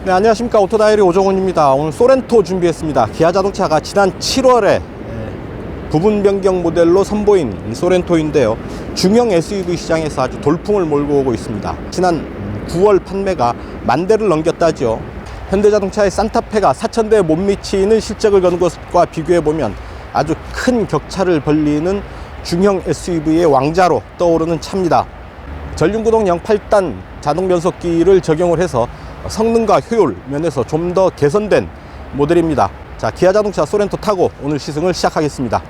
네, 안녕하십니까. 오토다이리 오정훈입니다. 오늘 소렌토 준비했습니다. 기아자동차가 지난 7월에 부분 변경 모델로 선보인 소렌토인데요, 중형 SUV 시장에서 아주 돌풍을 몰고 오고 있습니다. 지난 9월 판매가 10,000대를 넘겼다죠. 현대자동차의 산타페가 4,000대에 못 미치는 실적을 거는 것과 비교해보면 아주 큰 격차를 벌리는 중형 SUV의 왕자로 떠오르는 차입니다. 전륜구동 0.8단 자동 변속기를 적용을 해서 성능과 효율 면에서 좀 더 개선된 모델입니다. 자, 기아자동차 소렌토 타고 오늘 시승을 시작하겠습니다.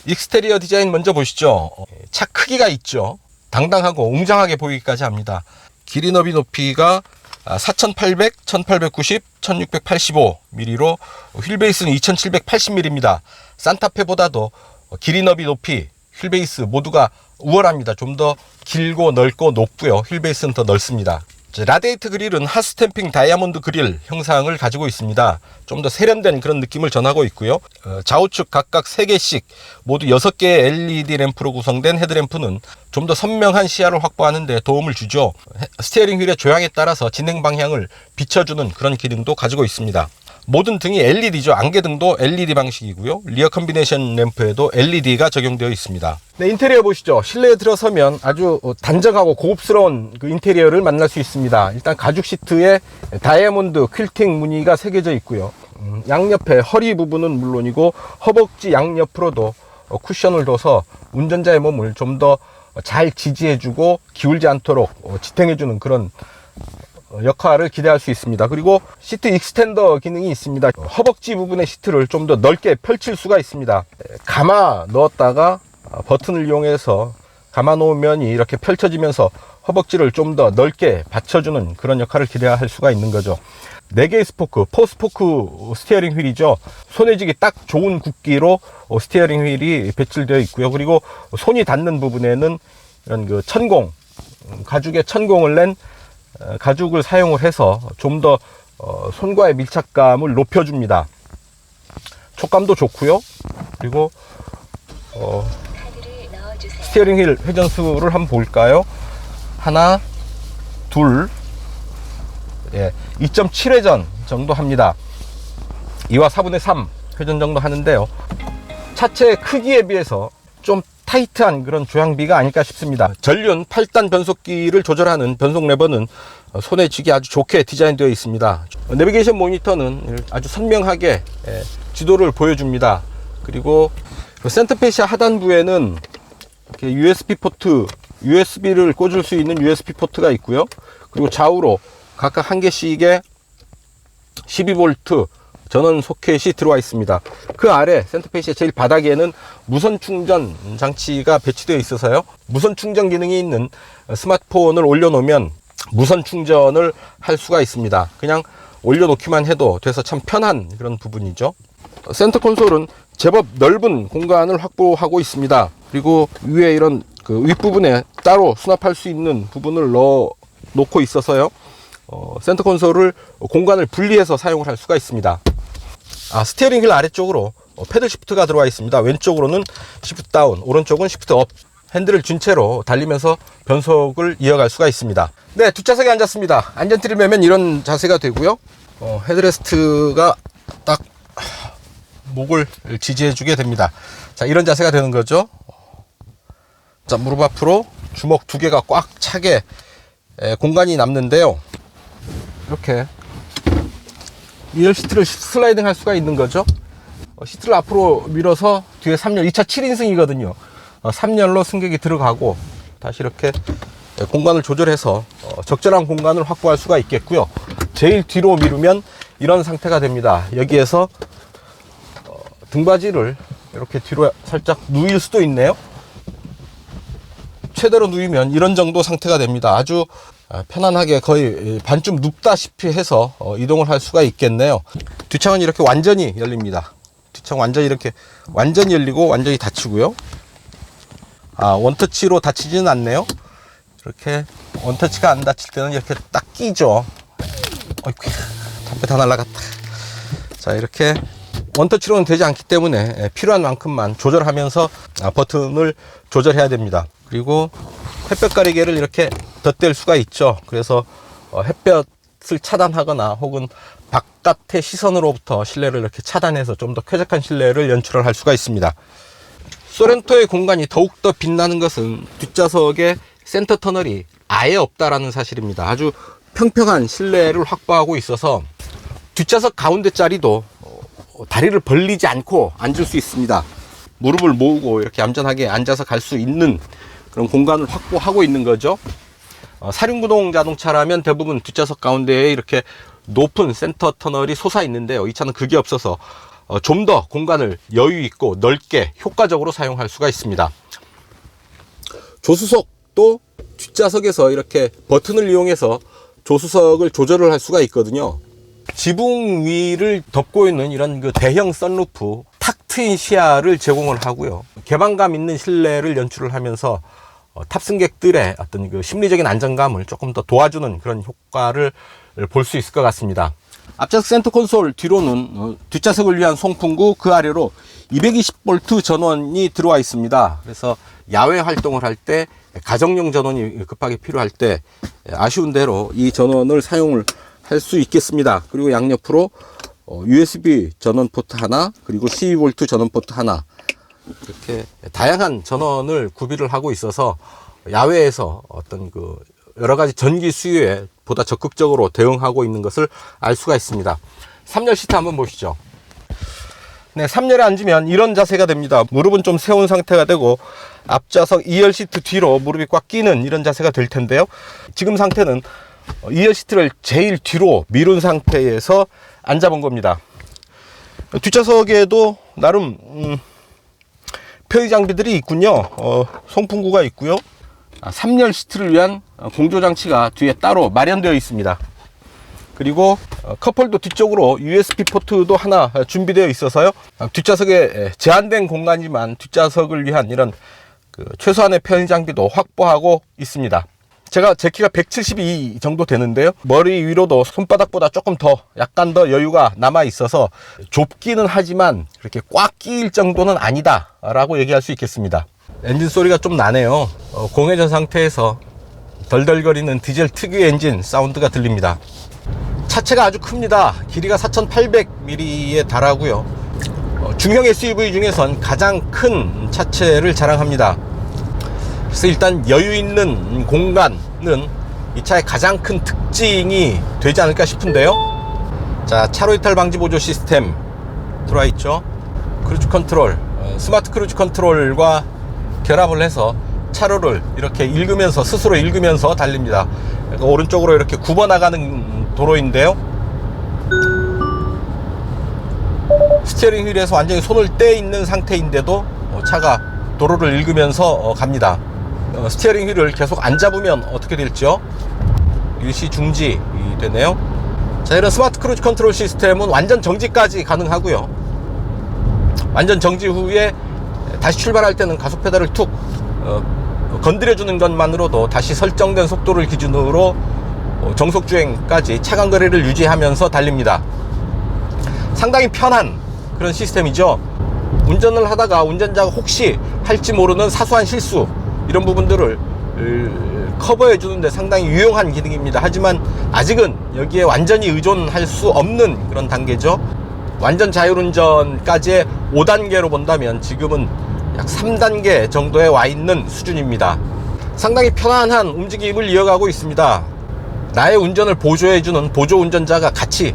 익스테리어 디자인 먼저 보시죠. 차 크기가 있죠. 당당하고 웅장하게 보이기까지 합니다. 길이 너비 높이가 4,800, 1,890, 1,685mm로 휠베이스는 2,780mm입니다. 산타페보다도 길이 너비 높이 휠베이스 모두가 우월합니다. 좀 더 길고 넓고 높고요. 휠베이스는 더 넓습니다. 라디에이터 그릴은 핫스탬핑 다이아몬드 그릴 형상을 가지고 있습니다. 좀 더 세련된 그런 느낌을 전하고 있고요. 좌우측 각각 3개씩 모두 6개의 LED 램프로 구성된 헤드램프는 좀 더 선명한 시야를 확보하는 데 도움을 주죠. 스티어링 휠의 조향에 따라서 진행 방향을 비춰주는 그런 기능도 가지고 있습니다. 모든 등이 LED죠. 안개등도 LED 방식이고요. 리어 컨비네이션 램프에도 LED가 적용되어 있습니다. 네, 인테리어 보시죠. 실내에 들어서면 아주 단정하고 고급스러운 그 인테리어를 만날 수 있습니다. 일단 가죽 시트에 다이아몬드 퀼팅 무늬가 새겨져 있고요. 양옆에 허리 부분은 물론이고 허벅지 양옆으로도 쿠션을 둬서 운전자의 몸을 좀 더 잘 지지해주고 기울지 않도록 지탱해주는 그런 역할을 기대할 수 있습니다. 그리고 시트 익스텐더 기능이 있습니다. 허벅지 부분의 시트를 좀 더 넓게 펼칠 수가 있습니다. 감아 넣었다가 버튼을 이용해서 감아 놓은 면이 이렇게 펼쳐지면서 허벅지를 좀 더 넓게 받쳐주는 그런 역할을 기대할 수가 있는 거죠. 4개의 스포크, 4스포크 스티어링 휠이죠. 손에 쥐기 딱 좋은 굵기로 스티어링 휠이 배출되어 있고요. 그리고 손이 닿는 부분에는 이런 그 천공, 가죽에 천공을 낸 가죽을 사용을 해서 좀 더 손과의 밀착감을 높여줍니다. 촉감도 좋고요. 그리고 스티어링 휠 회전수를 한번 볼까요? 하나, 둘, 2.7회전 정도 합니다. 2와 4분의 3 회전 정도 하는데요, 차체의 크기에 비해서 좀 타이트한 그런 조향비가 아닐까 싶습니다. 전륜 8단 변속기를 조절하는 변속 레버는 손에 쥐기 아주 좋게 디자인되어 있습니다. 내비게이션 모니터는 아주 선명하게 지도를 보여줍니다. 그리고 센터페시아 하단부에는 이렇게 USB 포트, USB를 꽂을 수 있는 USB 포트가 있고요. 그리고 좌우로 각각 한 개씩의 12V 전원 소켓이 들어와 있습니다. 그 아래 센터페시아 제일 바닥에는 무선 충전 장치가 배치되어 있어서요, 무선 충전 기능이 있는 스마트폰을 올려놓으면 무선 충전을 할 수가 있습니다. 그냥 올려놓기만 해도 돼서 참 편한 그런 부분이죠. 센터 콘솔은 제법 넓은 공간을 확보하고 있습니다. 그리고 위에 이런 그 윗부분에 따로 수납할 수 있는 부분을 넣어 놓고 있어서요, 센터 콘솔을 공간을 분리해서 사용을 할 수가 있습니다. 스티어링 휠 아래쪽으로 패들 시프트가 들어와 있습니다. 왼쪽으로는 시프트 다운, 오른쪽은 시프트 업, 핸들을 준 채로 달리면서 변속을 이어갈 수가 있습니다. 네, 뒷좌석에 앉았습니다. 안전띠를 매면 이런 자세가 되고요. 헤드레스트가 딱 목을 지지해 주게 됩니다. 자, 이런 자세가 되는 거죠. 자, 무릎 앞으로 주먹 2개가 꽉 차게 공간이 남는데요, 이렇게 리얼 시트를 슬라이딩 할 수가 있는 거죠. 시트를 앞으로 밀어서 뒤에 3열, 2차 7인승이거든요 3열로 승객이 들어가고 다시 이렇게 공간을 조절해서 적절한 공간을 확보할 수가 있겠고요. 제일 뒤로 미루면 이런 상태가 됩니다. 여기에서 등받이를 이렇게 뒤로 살짝 누일 수도 있네요. 최대로 누이면 이런 정도 상태가 됩니다. 아주 편안하게 거의 반쯤 눕다시피 해서 이동을 할 수가 있겠네요. 뒷창은 이렇게 완전히 열립니다. 뒷창 완전히 이렇게 완전히 열리고 완전히 닫히고요. 원터치로 닫히지는 않네요. 이렇게 원터치가 안 닫힐 때는 이렇게 딱 끼죠. 어이구, 담배 다 날라갔다. 자, 이렇게 원터치로는 되지 않기 때문에 필요한 만큼만 조절하면서 버튼을 조절해야 됩니다. 그리고 햇볕 가리개를 이렇게 덧댈 수가 있죠. 그래서 햇볕 바깥을 차단하거나 혹은 바깥의 시선으로부터 실내를 이렇게 차단해서 좀 더 쾌적한 실내를 연출을 할 수가 있습니다. 소렌토의 공간이 더욱더 빛나는 것은 뒷좌석에 센터 터널이 아예 없다라는 사실입니다. 아주 평평한 실내를 확보하고 있어서 뒷좌석 가운데 자리도 다리를 벌리지 않고 앉을 수 있습니다. 무릎을 모으고 이렇게 얌전하게 앉아서 갈 수 있는 그런 공간을 확보하고 있는 거죠. 4륜구동 자동차라면 대부분 뒷좌석 가운데에 이렇게 높은 센터 터널이 솟아 있는데요. 이 차는 그게 없어서 좀 더 공간을 여유 있고 넓게 효과적으로 사용할 수가 있습니다. 조수석도 뒷좌석에서 이렇게 버튼을 이용해서 조수석을 조절을 할 수가 있거든요. 지붕 위를 덮고 있는 이런 그 대형 선루프, 탁 트인 시야를 제공을 하고요. 개방감 있는 실내를 연출을 하면서 탑승객들의 어떤 그 심리적인 안정감을 조금 더 도와주는 그런 효과를 볼 수 있을 것 같습니다. 앞좌석 센터 콘솔 뒤로는 뒷좌석을 위한 송풍구, 그 아래로 220V 전원이 들어와 있습니다. 그래서 야외 활동을 할 때, 가정용 전원이 급하게 필요할 때 아쉬운 대로 이 전원을 사용을 할 수 있겠습니다. 그리고 양옆으로 USB 전원 포트 하나, 그리고 12V 전원 포트 하나, 이렇게 다양한 전원을 구비를 하고 있어서 야외에서 어떤 그 여러 가지 전기 수요에 보다 적극적으로 대응하고 있는 것을 알 수가 있습니다. 3열 시트 한번 보시죠. 네, 3열에 앉으면 이런 자세가 됩니다. 무릎은 좀 세운 상태가 되고 앞좌석 2열 시트 뒤로 무릎이 꽉 끼는 이런 자세가 될 텐데요. 지금 상태는 2열 시트를 제일 뒤로 미룬 상태에서 앉아본 겁니다. 뒷좌석에도 나름 표의 장비들이 있군요. 송풍구가 있고요. 3열 시트를 위한 공조장치가 뒤에 따로 마련되어 있습니다. 그리고 컵홀더 뒤쪽으로 USB 포트도 하나 준비되어 있어서요. 뒷좌석에 제한된 공간이지만 뒷좌석을 위한 이런 최소한의 편의 장비도 확보하고 있습니다. 제 키가 172 정도 되는데요. 머리 위로도 손바닥보다 조금 더 약간 더 여유가 남아 있어서 좁기는 하지만 그렇게 꽉 끼일 정도는 아니다 라고 얘기할 수 있겠습니다. 엔진 소리가 좀 나네요. 공회전 상태에서 덜덜거리는 디젤 특유의 엔진 사운드가 들립니다. 차체가 아주 큽니다. 길이가 4800mm에 달하고요. 중형 SUV 중에선 가장 큰 차체를 자랑합니다. 그래서 일단 여유 있는 공간은 이 차의 가장 큰 특징이 되지 않을까 싶은데요. 자, 차로 이탈 방지 보조 시스템 들어와 있죠. 크루즈 컨트롤, 스마트 크루즈 컨트롤과 결합을 해서 차로를 이렇게 읽으면서, 스스로 읽으면서 달립니다. 그러니까 오른쪽으로 이렇게 굽어 나가는 도로인데요. 스티어링 휠에서 완전히 손을 떼 있는 상태인데도 차가 도로를 읽으면서 갑니다. 스티어링 휠을 계속 안 잡으면 어떻게 될지요? 일시 중지 되네요. 자, 이런 스마트 크루즈 컨트롤 시스템은 완전 정지까지 가능하고요. 완전 정지 후에 다시 출발할 때는 가속 페달을 툭 건드려주는 것만으로도 다시 설정된 속도를 기준으로 정속 주행까지 차간 거리를 유지하면서 달립니다. 상당히 편한 그런 시스템이죠. 운전을 하다가 운전자가 혹시 할지 모르는 사소한 실수, 이런 부분들을 커버해 주는데 상당히 유용한 기능입니다. 하지만 아직은 여기에 완전히 의존할 수 없는 그런 단계죠. 완전 자율운전까지의 5단계로 본다면 지금은 약 3단계 정도에 와 있는 수준입니다. 상당히 편안한 움직임을 이어가고 있습니다. 나의 운전을 보조해주는 보조 운전자가 같이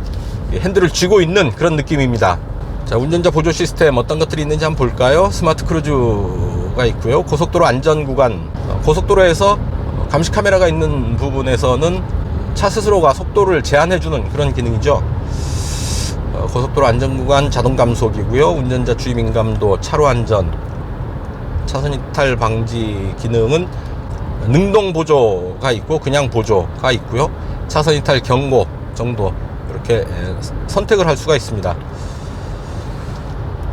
핸들을 쥐고 있는 그런 느낌입니다. 자, 운전자 보조 시스템 어떤 것들이 있는지 한번 볼까요? 스마트 크루즈가 있고요. 고속도로 안전 구간, 고속도로에서 감시 카메라가 있는 부분에서는 차 스스로가 속도를 제한해주는 그런 기능이죠. 고속도로 안전 구간 자동 감속이고요. 운전자 주의 민감도, 차로 안전, 차선 이탈 방지 기능은 능동 보조가 있고 그냥 보조가 있고요. 차선 이탈 경고 정도 이렇게 선택을 할 수가 있습니다.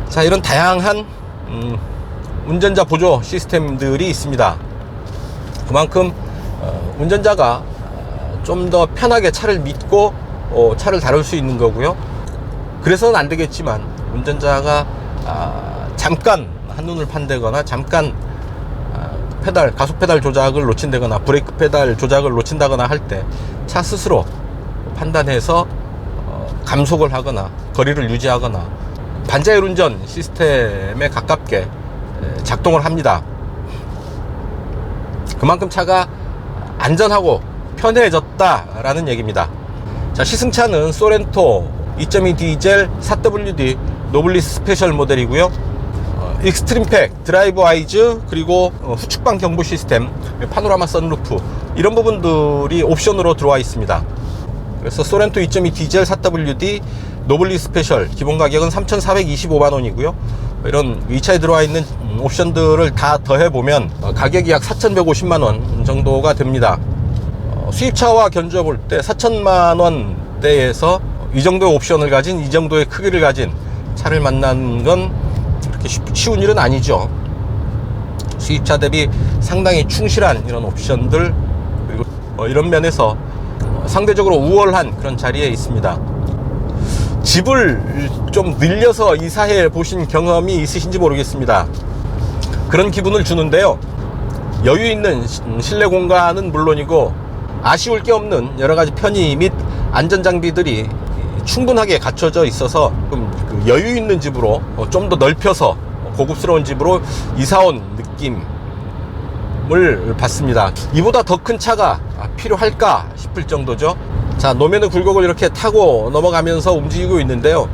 자, 이런 다양한 운전자 보조 시스템들이 있습니다. 그만큼 운전자가 좀 더 편하게 차를 믿고 차를 다룰 수 있는 거고요. 그래서는 안 되겠지만 운전자가 잠깐 한눈을 판대거나 잠깐 가속 페달 조작을 놓친다거나 브레이크 페달 조작을 놓친다거나 할 때 차 스스로 판단해서 감속을 하거나 거리를 유지하거나 반자율 운전 시스템에 가깝게 작동을 합니다. 그만큼 차가 안전하고 편해졌다라는 얘기입니다. 자, 시승차는 소렌토 2.2 디젤 4WD 노블리스 스페셜 모델이고요. 익스트림팩, 드라이브 아이즈, 그리고 후측방 경보 시스템, 파노라마 선루프, 이런 부분들이 옵션으로 들어와 있습니다. 그래서 소렌토 2.2 디젤 4WD 노블리스 스페셜 기본 가격은 3,425만원이고요 이런 이 차에 들어와 있는 옵션들을 다 더해보면 가격이 약 4,150만원 정도가 됩니다. 수입차와 견주어 볼 때 4천만원대에서 이 정도의 옵션을 가진, 이 정도의 크기를 가진 차를 만나는 건 그렇게 쉬운 일은 아니죠. 수입차 대비 상당히 충실한 이런 옵션들, 그리고 이런 면에서 상대적으로 우월한 그런 자리에 있습니다. 집을 좀 늘려서 이사해 보신 경험이 있으신지 모르겠습니다. 그런 기분을 주는데요. 여유 있는 실내 공간은 물론이고 아쉬울 게 없는 여러 가지 편의 및 안전 장비들이 충분하게 갖춰져 있어서 좀 여유 있는 집으로 좀 더 넓혀서 고급스러운 집으로 이사온 느낌을 받습니다. 이보다 더 큰 차가 필요할까 싶을 정도죠. 자, 노면의 굴곡을 이렇게 타고 넘어가면서 움직이고 있는데요.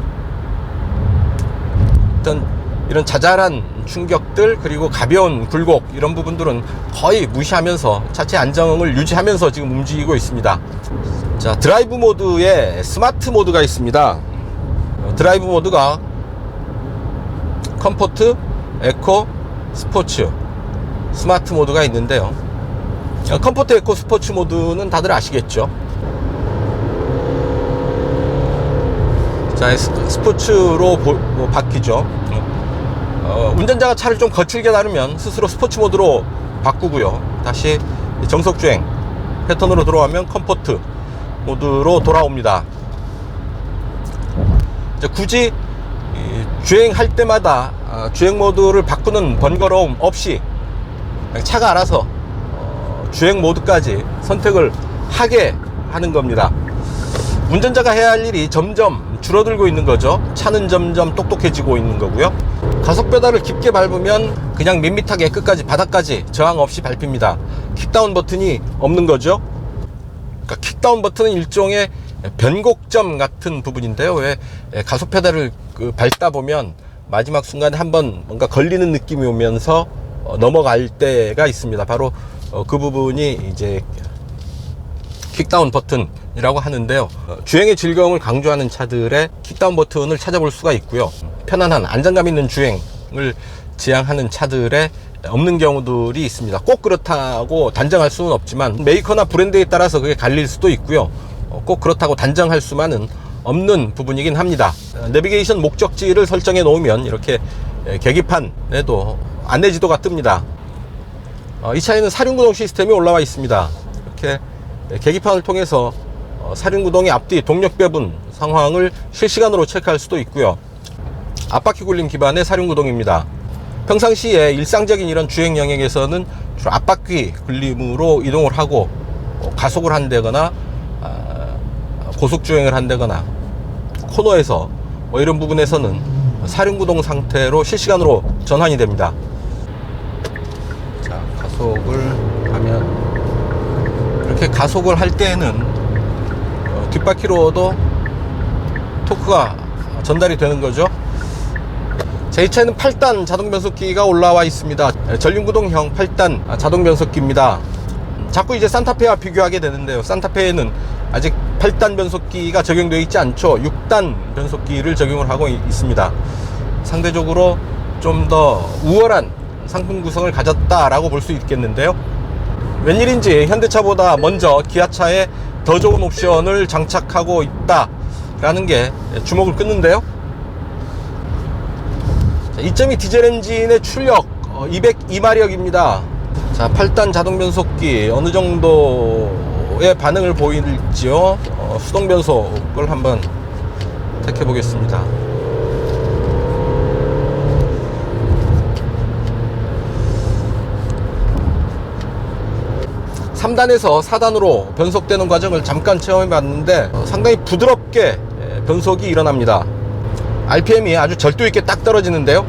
일단 이런 자잘한 충격들, 그리고 가벼운 굴곡, 이런 부분들은 거의 무시하면서 차체 안정을 유지하면서 지금 움직이고 있습니다. 자, 드라이브 모드에 스마트 모드가 있습니다. 드라이브 모드가 컴포트, 에코, 스포츠, 스마트 모드가 있는데요. 컴포트, 에코, 스포츠 모드는 다들 아시겠죠? 자, 스포츠로 바뀌죠. 운전자가 차를 좀 거칠게 다루면 스스로 스포츠 모드로 바꾸고요. 다시 정속주행 패턴으로 돌아오면 컴포트 모드로 돌아옵니다. 굳이 주행할 때마다 주행 모드를 바꾸는 번거로움 없이 차가 알아서 주행 모드까지 선택을 하게 하는 겁니다. 운전자가 해야 할 일이 점점 줄어들고 있는 거죠. 차는 점점 똑똑해지고 있는 거고요. 가속 페달을 깊게 밟으면 그냥 밋밋하게 끝까지 바닥까지 저항 없이 밟힙니다. 킥다운 버튼이 없는 거죠. 그러니까 킥다운 버튼은 일종의 변곡점 같은 부분인데요. 왜 가속 페달을 밟다 보면 마지막 순간에 한번 뭔가 걸리는 느낌이 오면서 넘어갈 때가 있습니다. 바로 그 부분이 이제 킥다운 버튼이라고 하는데요. 주행의 즐거움을 강조하는 차들의 킥다운 버튼을 찾아볼 수가 있고요. 편안한 안정감 있는 주행을 지향하는 차들의 없는 경우들이 있습니다. 꼭 그렇다고 단정할 수는 없지만 메이커나 브랜드에 따라서 그게 갈릴 수도 있고요. 꼭 그렇다고 단정할 수만은 없는 부분이긴 합니다. 내비게이션 목적지를 설정해 놓으면 이렇게 계기판에도 안내지도가 뜹니다. 이 차에는 사륜구동 시스템이 올라와 있습니다. 이렇게 계기판을 통해서 사륜구동의 앞뒤 동력 배분 상황을 실시간으로 체크할 수도 있고요. 앞바퀴 굴림 기반의 사륜구동입니다. 평상시에 일상적인 이런 주행 영역에서는 주로 앞바퀴 굴림으로 이동을 하고 가속을 한다거나 고속주행을 한다거나 코너에서 이런 부분에서는 사륜구동 상태로 실시간으로 전환이 됩니다. 자, 가속을 하면 이렇게 가속을 할 때에는 뒷바퀴로도 토크가 전달이 되는 거죠. 제 차에는 8단 자동 변속기가 올라와 있습니다. 전륜구동형 8단 자동 변속기입니다. 자꾸 이제 산타페와 비교하게 되는데요. 산타페에는 아직 8단 변속기가 적용되어 있지 않죠. 6단 변속기를 적용을 하고 있습니다. 상대적으로 좀 더 우월한 상품 구성을 가졌다라고 볼 수 있겠는데요. 웬일인지 현대차보다 먼저 기아차에 더 좋은 옵션을 장착하고 있다라는 게 주목을 끄는데요. 2.2 디젤 엔진의 출력 202마력입니다. 자, 8단 자동 변속기 어느 정도의 반응을 보일지요. 수동 변속을 한번 택해 보겠습니다. 3단에서 4단으로 변속되는 과정을 잠깐 체험해 봤는데 상당히 부드럽게 변속이 일어납니다. RPM이 아주 절도 있게 딱 떨어지는데요.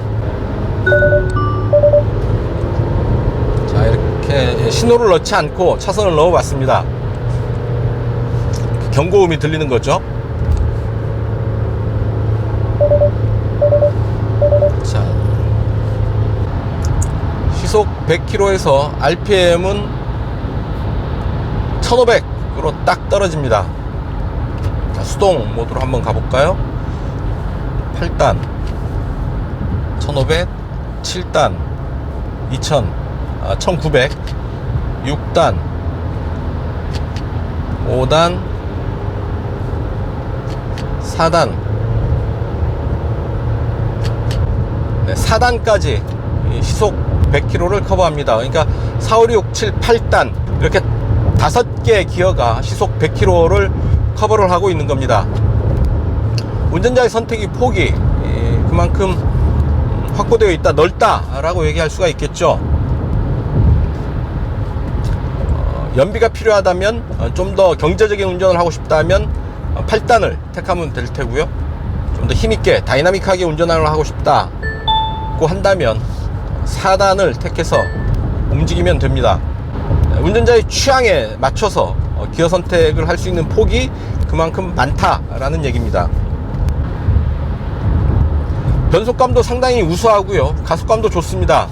자, 이렇게 신호를 넣지 않고 차선을 넣어 봤습니다. 경고음이 들리는 거죠. 자, 시속 100km에서 RPM은 1500으로 딱 떨어집니다. 자, 수동 모드로 한번 가볼까요? 8단 1500, 7단 2000, 1900, 6단 5단 4단, 네, 4단까지 시속 100km를 커버합니다. 그러니까 4, 5, 6, 7, 8단 이렇게 5개의 기어가 시속 100km를 커버를 하고 있는 겁니다. 운전자의 선택의 폭이 그만큼 확보되어 있다, 넓다라고 얘기할 수가 있겠죠. 연비가 필요하다면, 좀 더 경제적인 운전을 하고 싶다면 8단을 택하면 될 테고요. 좀 더 힘있게 다이나믹하게 운전을 하고 싶다고 한다면 4단을 택해서 움직이면 됩니다. 운전자의 취향에 맞춰서 기어 선택을 할 수 있는 폭이 그만큼 많다라는 얘기입니다. 변속감도 상당히 우수하고요, 가속감도 좋습니다.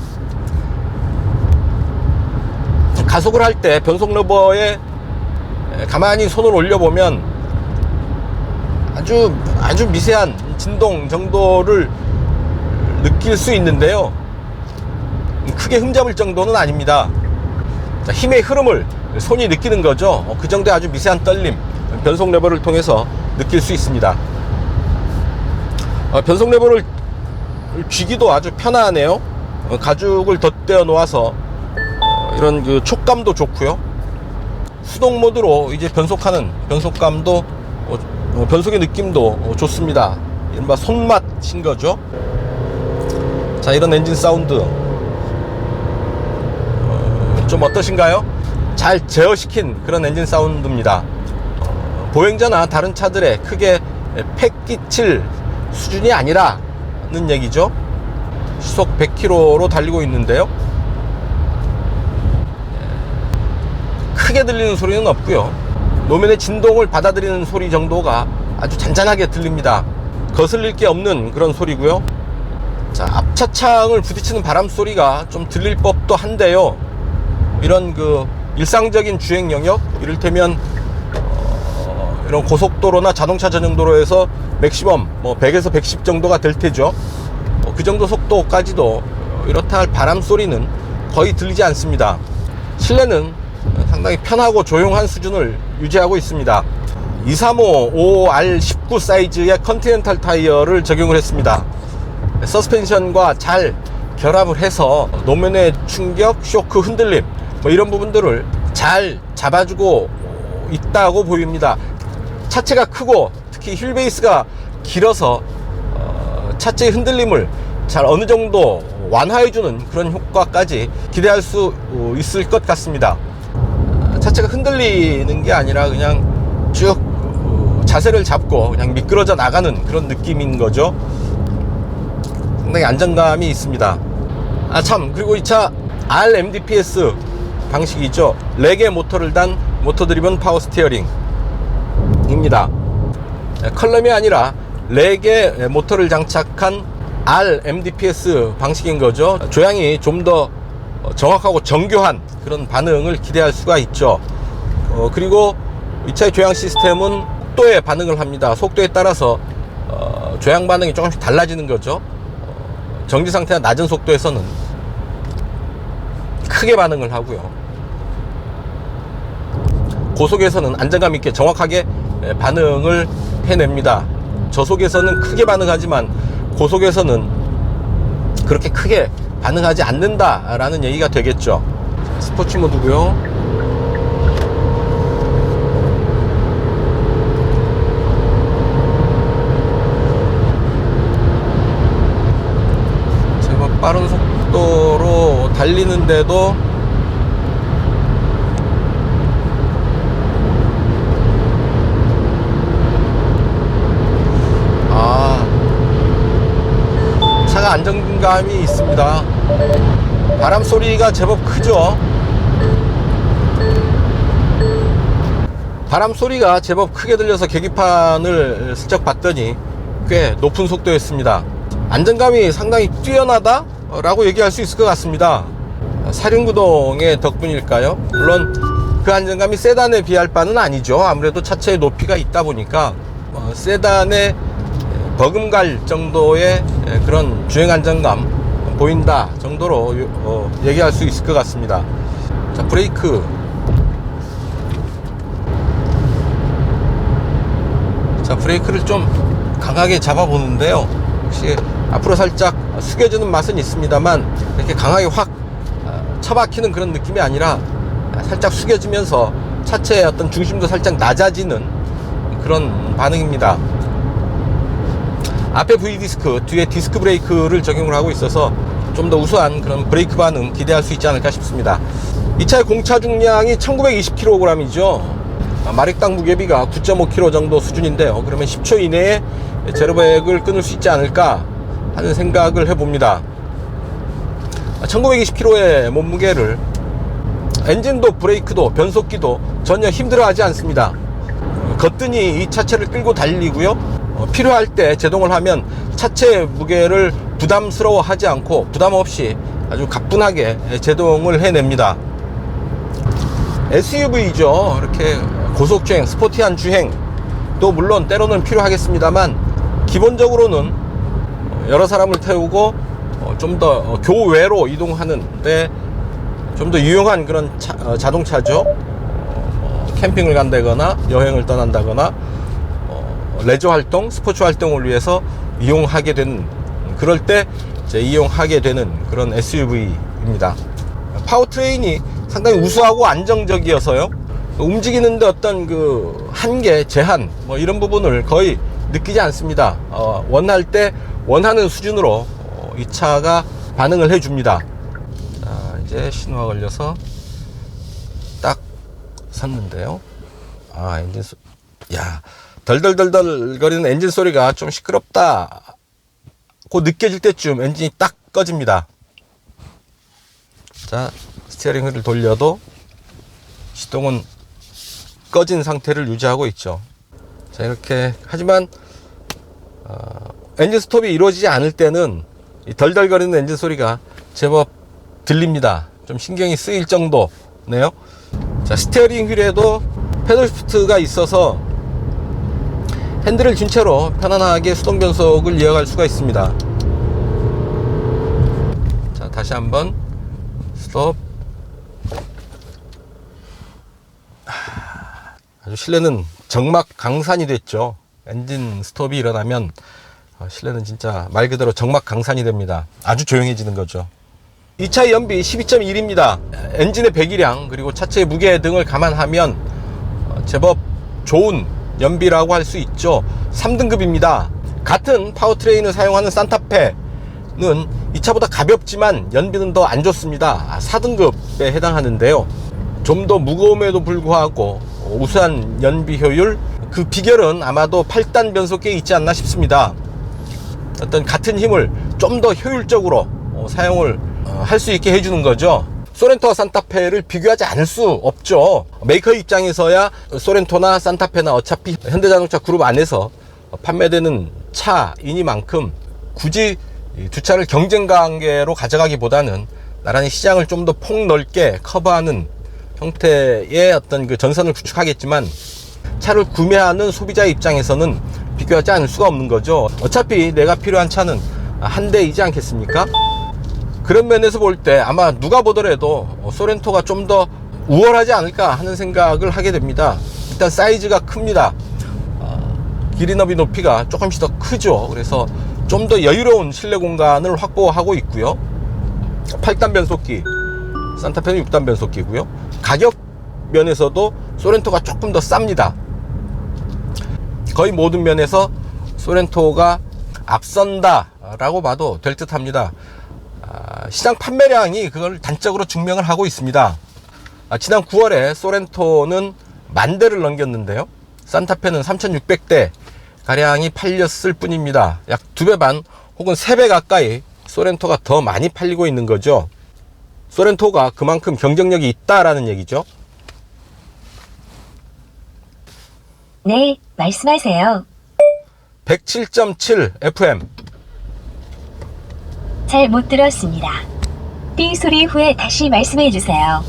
가속을 할 때 변속 러버에 가만히 손을 올려보면 아주 미세한 진동 정도를 느낄 수 있는데요, 크게 흠잡을 정도는 아닙니다. 자, 힘의 흐름을 손이 느끼는 거죠. 그 정도의 아주 미세한 떨림, 변속 레버를 통해서 느낄 수 있습니다. 변속 레버를 쥐기도 아주 편하네요. 가죽을 덧대어 놓아서 이런 그 촉감도 좋고요. 수동 모드로 이제 변속하는 변속감도, 변속의 느낌도 좋습니다. 이른바 손맛인 거죠. 자, 이런 엔진 사운드 좀 어떠신가요? 잘 제어시킨 그런 엔진 사운드입니다. 보행자나 다른 차들에 크게 팩 끼칠 수준이 아니라는 얘기죠. 시속 100km로 달리고 있는데요, 크게 들리는 소리는 없고요, 노면의 진동을 받아들이는 소리 정도가 아주 잔잔하게 들립니다. 거슬릴 게 없는 그런 소리고요. 자, 앞차창을 부딪히는 바람 소리가 좀 들릴 법도 한데요, 이런 그 일상적인 주행 영역, 이를테면 이런 고속도로나 자동차 전용도로에서 맥시멈 100에서 110 정도가 될 테죠. 그 정도 속도까지도 이렇다 할 바람 소리는 거의 들리지 않습니다. 실내는 상당히 편하고 조용한 수준을 유지하고 있습니다. 235 5R19 사이즈의 컨티넨탈 타이어를 적용을 했습니다. 서스펜션과 잘 결합을 해서 노면의 충격, 쇼크, 흔들림 이런 부분들을 잘 잡아주고 있다고 보입니다. 차체가 크고 특히 휠베이스가 길어서 차체의 흔들림을 잘 어느 정도 완화해주는 그런 효과까지 기대할 수 있을 것 같습니다. 차체가 흔들리는 게 아니라 그냥 쭉 자세를 잡고 그냥 미끄러져 나가는 그런 느낌인 거죠. 상당히 안정감이 있습니다. 그리고 이 차 RMDPS 방식이 있죠. 4개 모터를 단 모터 드리븐 파워 스티어링입니다. 컬럼이 아니라 4개 모터를 장착한 RMDPS 방식인 거죠. 조향이 좀 더 정확하고 정교한 그런 반응을 기대할 수가 있죠. 그리고 이 차의 조향 시스템은 속도에 반응을 합니다. 속도에 따라서 조향 반응이 조금씩 달라지는 거죠. 정지 상태가 낮은 속도에서는 크게 반응을 하고요, 고속에서는 안정감 있게 정확하게 반응을 해냅니다. 저속에서는 크게 반응하지만 고속에서는 그렇게 크게 반응하지 않는다라는 얘기가 되겠죠. 스포츠 모드고요. 제법 빠른 속도로 달리는데도 안정감이 있습니다. 바람 소리가 제법 크죠. 바람 소리가 제법 크게 들려서 계기판을 슬쩍 봤더니 꽤 높은 속도였습니다. 안정감이 상당히 뛰어나다 라고 얘기할 수 있을 것 같습니다. 사륜구동의 덕분일까요? 물론 그 안정감이 세단에 비할 바는 아니죠. 아무래도 차체의 높이가 있다 보니까 세단에 버금갈 정도의 그런 주행 안정감 보인다 정도로 얘기할 수 있을 것 같습니다. 자, 브레이크. 자, 브레이크를 좀 강하게 잡아 보는데요. 역시 앞으로 살짝 숙여주는 맛은 있습니다만 이렇게 강하게 확 처박히는 그런 느낌이 아니라 살짝 숙여지면서 차체의 어떤 중심도 살짝 낮아지는 그런 반응입니다. 앞에 V디스크, 뒤에 디스크 브레이크를 적용을 하고 있어서 좀 더 우수한 그런 브레이크 반응 기대할 수 있지 않을까 싶습니다. 이 차의 공차 중량이 1920kg이죠. 마력당 무게비가 9.5kg 정도 수준인데요. 그러면 10초 이내에 제로백을 끊을 수 있지 않을까 하는 생각을 해봅니다. 1920kg의 몸무게를 엔진도 브레이크도 변속기도 전혀 힘들어하지 않습니다. 거뜬히 이 차체를 끌고 달리고요. 필요할 때 제동을 하면 차체 무게를 부담스러워 하지 않고 부담 없이 아주 가뿐하게 제동을 해냅니다. SUV죠. 이렇게 고속주행, 스포티한 주행도 물론 때로는 필요하겠습니다만 기본적으로는 여러 사람을 태우고 좀 더 교외로 이동하는데 좀 더 유용한 그런 자동차죠. 캠핑을 간다거나 여행을 떠난다거나 레저 활동, 스포츠 활동을 위해서 이용하게 되는, 그럴 때 이제 이용하게 되는 그런 SUV입니다. 파워트레인이 상당히 우수하고 안정적이어서요. 움직이는데 어떤 그 한계, 제한 뭐 이런 부분을 거의 느끼지 않습니다. 원할 때 원하는 수준으로 이 차가 반응을 해줍니다. 자, 이제 신호가 걸려서 딱 섰는데요. 아, 엔진 야, 덜덜덜덜 거리는 엔진 소리가 좀 시끄럽다고 느껴질 때쯤 엔진이 딱 꺼집니다. 자, 스티어링 휠을 돌려도 시동은 꺼진 상태를 유지하고 있죠. 자, 이렇게 하지만 엔진 스톱이 이루어지지 않을 때는 이 덜덜거리는 엔진 소리가 제법 들립니다. 좀 신경이 쓰일 정도네요. 자, 스티어링 휠에도 패들 시프트가 있어서 핸들을 쥔 채로 편안하게 수동 변속을 이어갈 수가 있습니다. 자, 다시 한번 스톱. 아주 실내는 정막 강산이 됐죠. 엔진 스톱이 일어나면 실내는 진짜 말 그대로 정막 강산이 됩니다. 아주 조용해지는 거죠. 이 차의 연비 12.1입니다. 엔진의 배기량 그리고 차체의 무게 등을 감안하면 제법 좋은 연비라고 할 수 있죠. 3등급입니다. 같은 파워트레인을 사용하는 산타페는 이 차보다 가볍지만 연비는 더 안 좋습니다. 4등급에 해당하는데요. 좀 더 무거움에도 불구하고 우수한 연비 효율, 그 비결은 아마도 8단 변속기에 있지 않나 싶습니다. 어떤 같은 힘을 좀 더 효율적으로 사용을 할 수 있게 해주는 거죠. 소렌토와 산타페를 비교하지 않을 수 없죠. 메이커 입장에서야 소렌토나 산타페나 어차피 현대자동차 그룹 안에서 판매되는 차이니만큼 굳이 두 차를 경쟁 관계로 가져가기보다는 나란히 시장을 좀 더 폭넓게 커버하는 형태의 어떤 그 전선을 구축하겠지만 차를 구매하는 소비자 입장에서는 비교하지 않을 수가 없는 거죠. 어차피 내가 필요한 차는 한 대이지 않겠습니까? 그런 면에서 볼 때 아마 누가 보더라도 소렌토가 좀 더 우월하지 않을까 하는 생각을 하게 됩니다. 일단 사이즈가 큽니다. 길이 너비 높이가 조금씩 더 크죠. 그래서 좀 더 여유로운 실내 공간을 확보하고 있고요. 8단 변속기, 산타페는 6단 변속기고요. 가격 면에서도 소렌토가 조금 더 쌉니다. 거의 모든 면에서 소렌토가 앞선다 라고 봐도 될 듯 합니다. 시장 판매량이 그걸 단적으로 증명을 하고 있습니다. 지난 9월에 소렌토는 10,000대를 넘겼는데요. 산타페는 3,600대 가량이 팔렸을 뿐입니다. 약 2배 반 혹은 3배 가까이 소렌토가 더 많이 팔리고 있는 거죠. 소렌토가 그만큼 경쟁력이 있다라는 얘기죠. 네, 말씀하세요. 107.7 FM. 잘 못 들었습니다. 삐 소리 후에 다시 말씀해 주세요.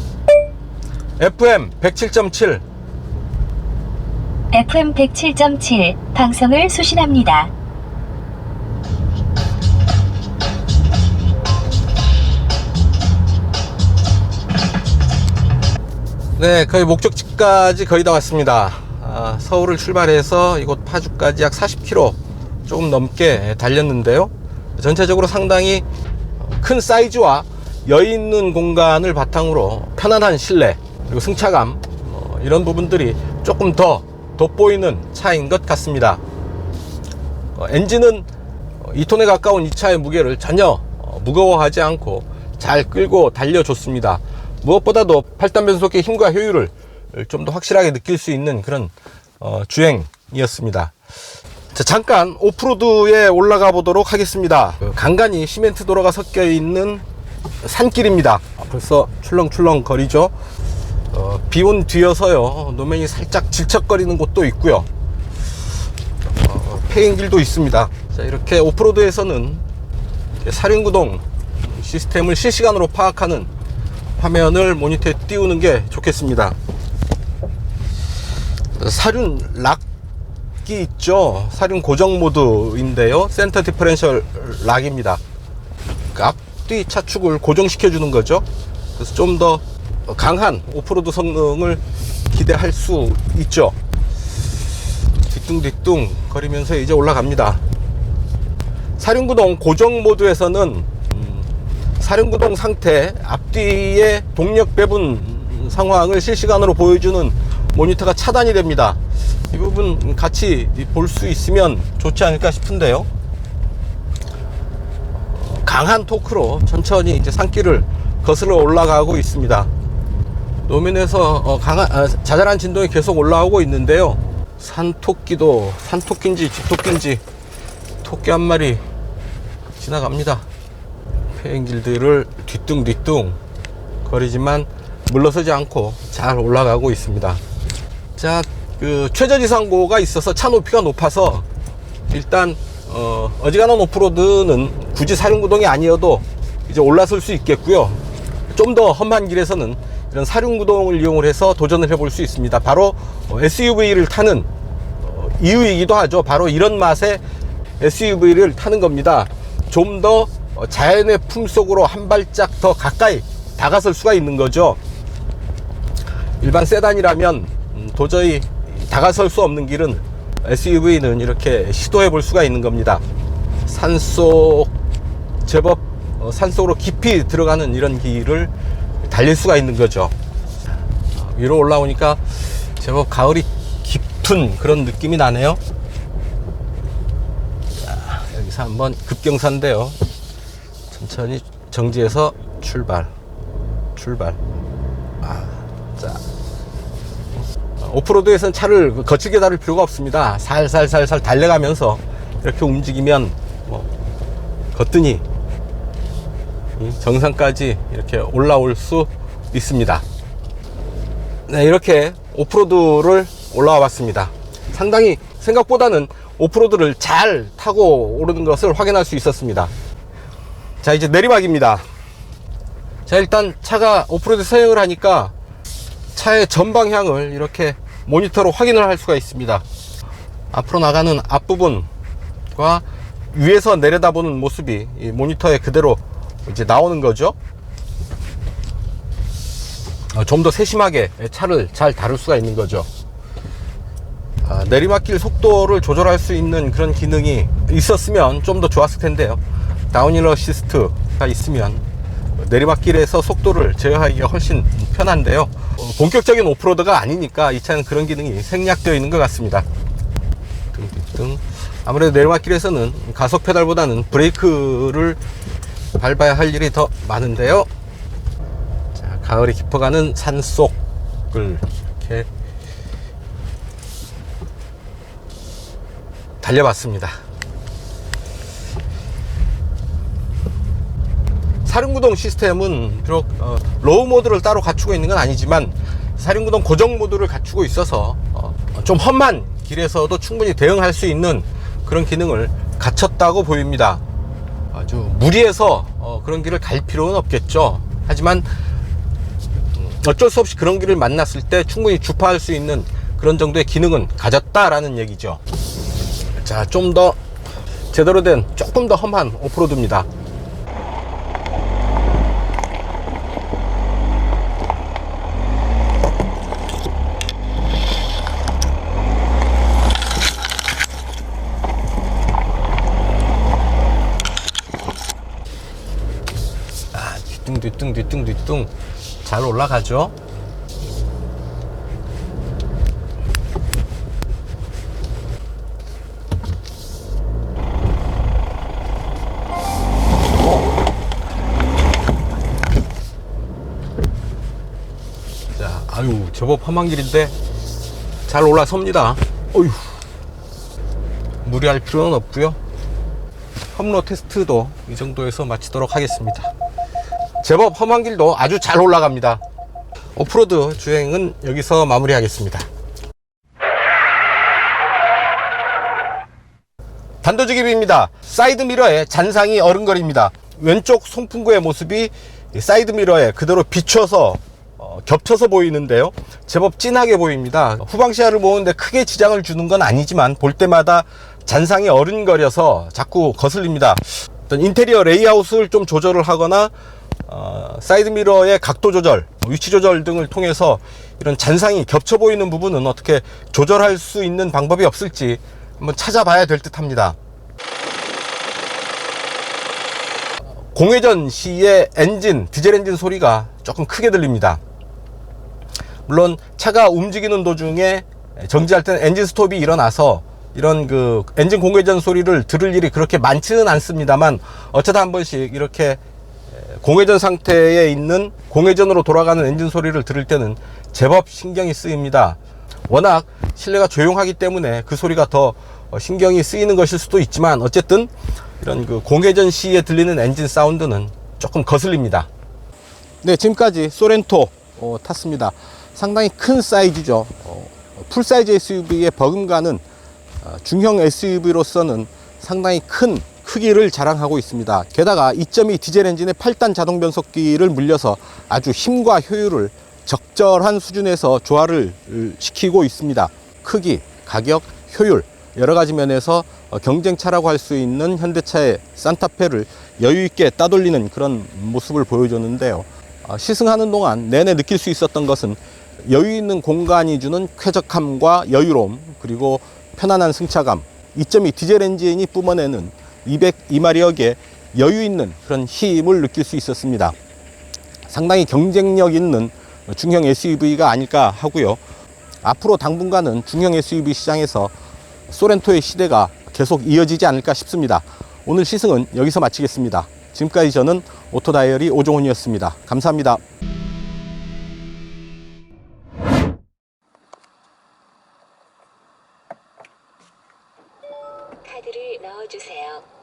FM 107.7. FM 107.7 방송을 수신합니다. 네, 거의 목적지까지 거의 다 왔습니다. 서울을 출발해서 이곳 파주까지 약 40km 조금 넘게 달렸는데요. 전체적으로 상당히 큰 사이즈와 여유 있는 공간을 바탕으로 편안한 실내 그리고 승차감 이런 부분들이 조금 더 돋보이는 차인 것 같습니다. 엔진은 2톤에 가까운 이 차의 무게를 전혀 무거워하지 않고 잘 끌고 달려줬습니다. 무엇보다도 8단 변속기의 힘과 효율을 좀 더 확실하게 느낄 수 있는 그런 주행이었습니다. 자, 잠깐 오프로드에 올라가 보도록 하겠습니다. 간간히 시멘트 도로가 섞여 있는 산길입니다. 벌써 출렁출렁 거리죠. 비온 뒤여서요 노면이 살짝 질척거리는 곳도 있고요. 폐행길도 있습니다. 자, 이렇게 오프로드에서는 사륜구동 시스템을 실시간으로 파악하는 화면을 모니터에 띄우는 게 좋겠습니다. 사륜 락이 있죠. 사륜 고정 모드인데요. 센터 디퍼렌셜 락입니다. 앞뒤 차축을 고정시켜 주는 거죠. 그래서 좀 더 강한 오프로드 성능을 기대할 수 있죠. 뒤뚱뒤뚱 거리면서 이제 올라갑니다. 사륜구동 고정 모드에서는 사륜구동 상태 앞뒤의 동력 배분 상황을 실시간으로 보여주는 모니터가 차단이 됩니다. 이 부분 같이 볼 수 있으면 좋지 않을까 싶은데요. 강한 토크로 천천히 이제 산길을 거슬러 올라가고 있습니다. 노면에서 자잘한 진동이 계속 올라오고 있는데요. 산토끼인지 집토끼인지 토끼 한 마리 지나갑니다. 폐행길들을 뒤뚱뒤뚱 거리지만 물러서지 않고 잘 올라가고 있습니다. 자, 최저지상고가 있어서 차 높이가 높아서 일단 어지간한 오프로드는 굳이 사륜구동이 아니어도 이제 올라설 수 있겠고요. 좀 더 험한 길에서는 이런 사륜구동을 이용을 해서 도전을 해볼 수 있습니다. 바로 SUV를 타는 이유이기도 하죠. 바로 이런 맛에 SUV를 타는 겁니다. 좀 더 자연의 품속으로 한 발짝 더 가까이 다가설 수가 있는 거죠. 일반 세단이라면 도저히 다가설 수 없는 길은 SUV는 이렇게 시도해 볼 수가 있는 겁니다. 산속 제법 산속으로 깊이 들어가는 이런 길을 달릴 수가 있는 거죠. 위로 올라오니까 제법 가을이 깊은 그런 느낌이 나네요. 자, 여기서 한번 급경사인데요. 천천히 정지해서 출발. 자, 오프로드에서는 차를 거칠게 다룰 필요가 없습니다. 살살살살 달려가면서 이렇게 움직이면 거뜬히 정상까지 이렇게 올라올 수 있습니다. 네, 이렇게 오프로드를 올라와 봤습니다. 상당히 생각보다는 오프로드를 잘 타고 오르는 것을 확인할 수 있었습니다. 자, 이제 내리막입니다. 자, 일단 차가 오프로드 서행을 하니까 차의 전방향을 이렇게 모니터로 확인을 할 수가 있습니다. 앞으로 나가는 앞부분과 위에서 내려다보는 모습이 이 모니터에 그대로 이제 나오는 거죠. 좀 더 세심하게 차를 잘 다룰 수가 있는 거죠. 내리막길 속도를 조절할 수 있는 그런 기능이 있었으면 좀 더 좋았을 텐데요. 다운힐 어시스트가 있으면 내리막길에서 속도를 제어하기가 훨씬 편한데요. 본격적인 오프로드가 아니니까 이 차는 그런 기능이 생략되어 있는 것 같습니다. 아무래도 내리막길에서는 가속 페달보다는 브레이크를 밟아야 할 일이 더 많은데요. 자, 가을이 깊어가는 산속을 이렇게 달려봤습니다. 사륜구동 시스템은 비록 로우 모드를 따로 갖추고 있는 건 아니지만 사륜구동 고정 모드를 갖추고 있어서 좀 험한 길에서도 충분히 대응할 수 있는 그런 기능을 갖췄다고 보입니다. 아주 무리해서 그런 길을 갈 필요는 없겠죠. 하지만 어쩔 수 없이 그런 길을 만났을 때 충분히 주파할 수 있는 그런 정도의 기능은 가졌다라는 얘기죠. 자, 좀 더 제대로 된 조금 더 험한 오프로드입니다. 뒤뚱 잘 올라가죠. 자, 아유, 제법 험한 길인데 잘 올라섭니다. 어휴, 무리할 필요는 없고요. 험로 테스트도 이 정도에서 마치도록 하겠습니다. 제법 험한 길도 아주 잘 올라갑니다. 오프로드 주행은 여기서 마무리하겠습니다. 단도직입입니다. 사이드미러에 잔상이 어른거립니다. 왼쪽 송풍구의 모습이 사이드미러에 그대로 비춰서 겹쳐서 보이는데요, 제법 진하게 보입니다. 후방시야를 보는데 크게 지장을 주는 건 아니지만 볼 때마다 잔상이 어른거려서 자꾸 거슬립니다. 어떤 인테리어 레이아웃을 좀 조절을 하거나 사이드미러의 각도 조절, 위치 조절 등을 통해서 이런 잔상이 겹쳐 보이는 부분은 어떻게 조절할 수 있는 방법이 없을지 한번 찾아봐야 될 듯 합니다. 공회전 시의 디젤 엔진 소리가 조금 크게 들립니다. 물론 차가 움직이는 도중에 정지할 때는 엔진 스톱이 일어나서 이런 엔진 공회전 소리를 들을 일이 그렇게 많지는 않습니다만, 어쩌다 한 번씩 이렇게 공회전 상태에 있는 공회전으로 돌아가는 엔진 소리를 들을 때는 제법 신경이 쓰입니다. 워낙 실내가 조용하기 때문에 그 소리가 더 신경이 쓰이는 것일 수도 있지만, 어쨌든 이런 공회전 시에 들리는 엔진 사운드는 조금 거슬립니다. 네, 지금까지 소렌토 탔습니다. 상당히 큰 사이즈죠. 풀사이즈 SUV에 버금가는 중형 SUV로서는 상당히 큰 크기를 자랑하고 있습니다. 게다가 2.2 디젤 엔진의 8단 자동 변속기를 물려서 아주 힘과 효율을 적절한 수준에서 조화를 시키고 있습니다. 크기, 가격, 효율 여러 가지 면에서 경쟁차라고 할 수 있는 현대차의 산타페를 여유 있게 따돌리는 그런 모습을 보여줬는데요. 시승하는 동안 내내 느낄 수 있었던 것은 여유 있는 공간이 주는 쾌적함과 여유로움, 그리고 편안한 승차감, 2.2 디젤 엔진이 뿜어내는 202마력의 여유 있는 그런 힘을 느낄 수 있었습니다. 상당히 경쟁력 있는 중형 SUV가 아닐까 하고요. 앞으로 당분간은 중형 SUV 시장에서 소렌토의 시대가 계속 이어지지 않을까 싶습니다. 오늘 시승은 여기서 마치겠습니다. 지금까지 저는 오토다이어리 오종훈이었습니다. 감사합니다. 카드를 넣어주세요.